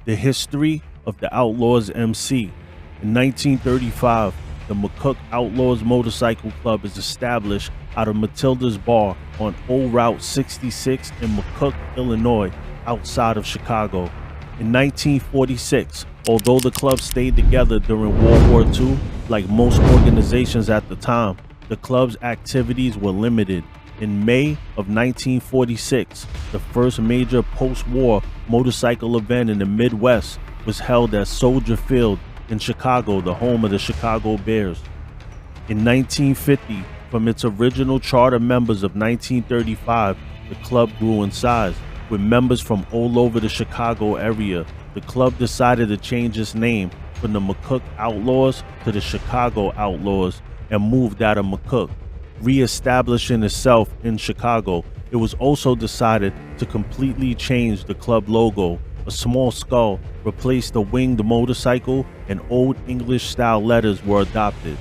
The history of the Outlaws MC. In 1935, the McCook Outlaws Motorcycle Club is established out of Matilda's Bar on Old Route 66 in McCook, Illinois, outside of Chicago. In 1946, although the club stayed together during World War II, like most organizations at the time, the club's activities were limited. In May of 1946, the first major post-war motorcycle event in the Midwest was held at Soldier Field in Chicago, the home of the Chicago Bears. In 1950, from its original charter members of 1935, the club grew in size. With members from all over the Chicago area, the club decided to change its name from the McCook Outlaws to the Chicago Outlaws and moved out of McCook, re-establishing itself in Chicago. It was also decided to completely change the club logo. A small skull replaced the winged motorcycle, and Old English style letters were adopted.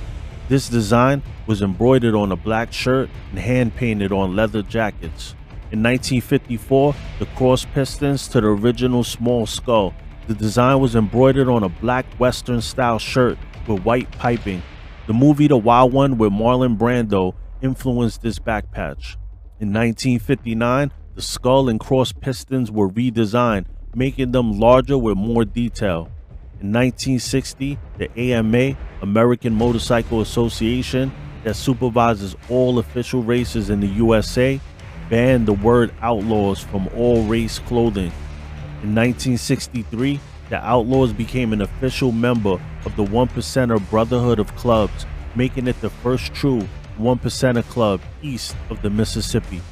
This design was embroidered on a black shirt and hand-painted on leather jackets. In 1954, the cross pistons to the original small skull. The design was embroidered on a black Western style shirt with white piping. The movie The Wild One with Marlon Brando influenced this back patch. In 1959, the skull and cross pistons were redesigned, making them larger with more detail. In 1960, the AMA, American Motorcycle Association, that supervises all official races in the USA, banned the word outlaws from all race clothing. In 1963, the Outlaws became an official member of the One Percenter Brotherhood of Clubs, making it the first true One Percenter club east of the Mississippi.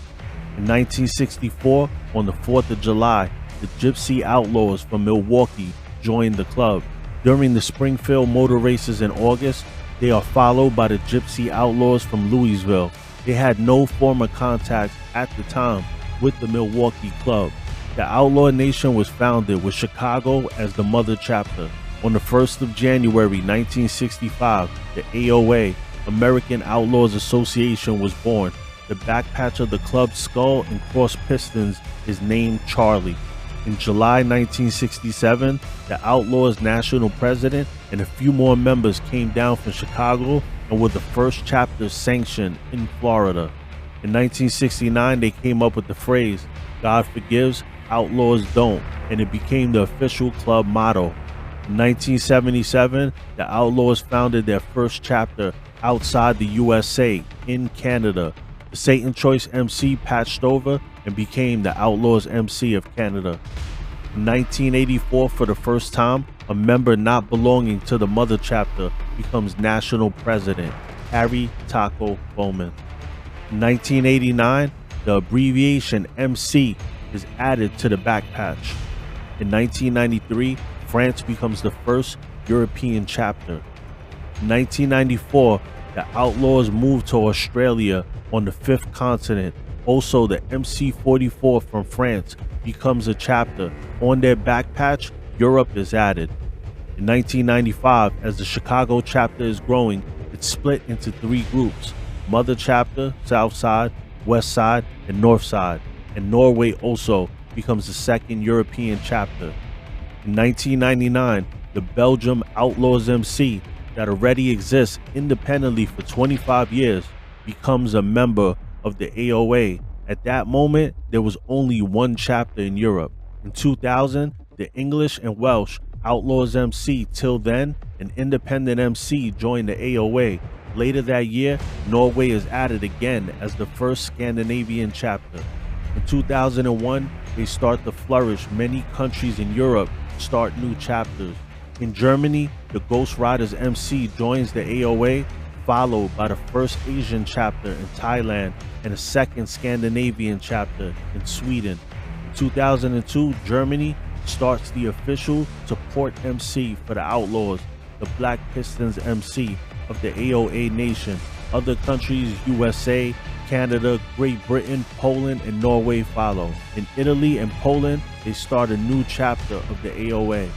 In 1964, on the 4th of July, the Gypsy Outlaws from Milwaukee joined the club. During the Springfield motor races in August, they are followed by the Gypsy Outlaws from Louisville. They had no former contact at the time with the Milwaukee club. The Outlaw Nation was founded with Chicago as the mother chapter. On the 1st of January 1965, the AOA, American Outlaws Association, was born. The back patch of the club's skull and cross pistons is named Charlie. In July 1967, the Outlaws national president and a few more members came down from Chicago and were the first chapter sanctioned in Florida. In 1969, they came up with the phrase, "God forgives, outlaws don't," and it became the official club motto. In 1977, the Outlaws founded their first chapter outside the USA in Canada. The Satan Choice MC patched over and became the Outlaws MC of Canada. In 1984, for the first time, a member not belonging to the mother chapter becomes national president, Harry Taco Bowman. In 1989, the abbreviation MC is added to the back patch. In 1993, France becomes the first European chapter. In 1994, the Outlaws moved to Australia on the 5th continent. Also, the MC44 from France becomes a chapter. On their back patch, Europe is added. In 1995, as the Chicago chapter is growing, it's split into 3 groups: Mother Chapter, South Side, West Side, and North Side. And Norway also becomes the second European chapter. In 1999, the Belgium Outlaws MC, that already exists independently for 25 years, becomes a member of the AOA. At that moment, there was only one chapter in Europe. In 2000, the English and Welsh Outlaws MC, till then an independent MC, joined the AOA. Later that year, Norway is added again as the first Scandinavian chapter. In 2001, they start to flourish. Many countries in Europe start new chapters. In Germany, the Ghost Riders MC joins the AOA, followed by the first Asian chapter in Thailand and a second Scandinavian chapter in Sweden. In 2002, Germany starts the official support MC for the Outlaws, the Black Pistons MC of the AOA nation. Other countries, USA, Canada, Great Britain, Poland, and Norway follow. In Italy and Poland, they start a new chapter of the AOA.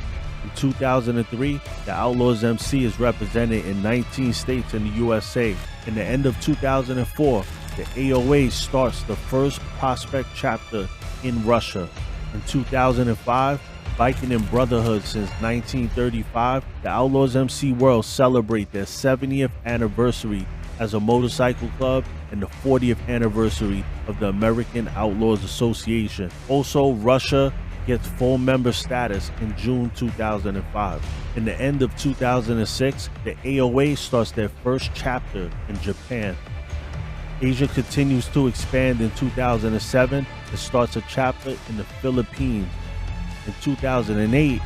In 2003, the Outlaws MC is represented in 19 states in the USA. In the end of 2004, the AOA starts the first Prospect chapter in Russia. In 2005, biking in brotherhood since 1935, the Outlaws MC World celebrate their 70th anniversary as a motorcycle club and the 40th anniversary of the American Outlaws Association. Also, Russia gets full member status in June 2005. In the end of 2006, the AOA starts their first chapter in Japan. Asia continues to expand in 2007 and starts a chapter in the Philippines. In 2008,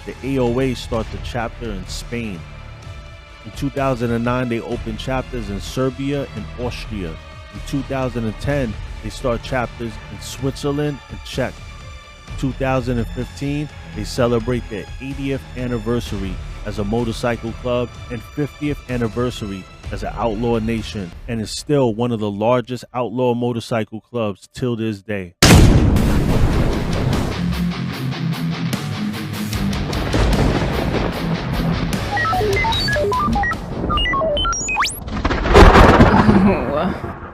the AOA starts a chapter in Spain. In 2009, they open chapters in Serbia and Austria. In 2010, they start chapters in Switzerland and Czech. In 2015, they celebrate their 80th anniversary as a motorcycle club and 50th anniversary as an outlaw nation, and is still one of the largest outlaw motorcycle clubs till this day. Wow.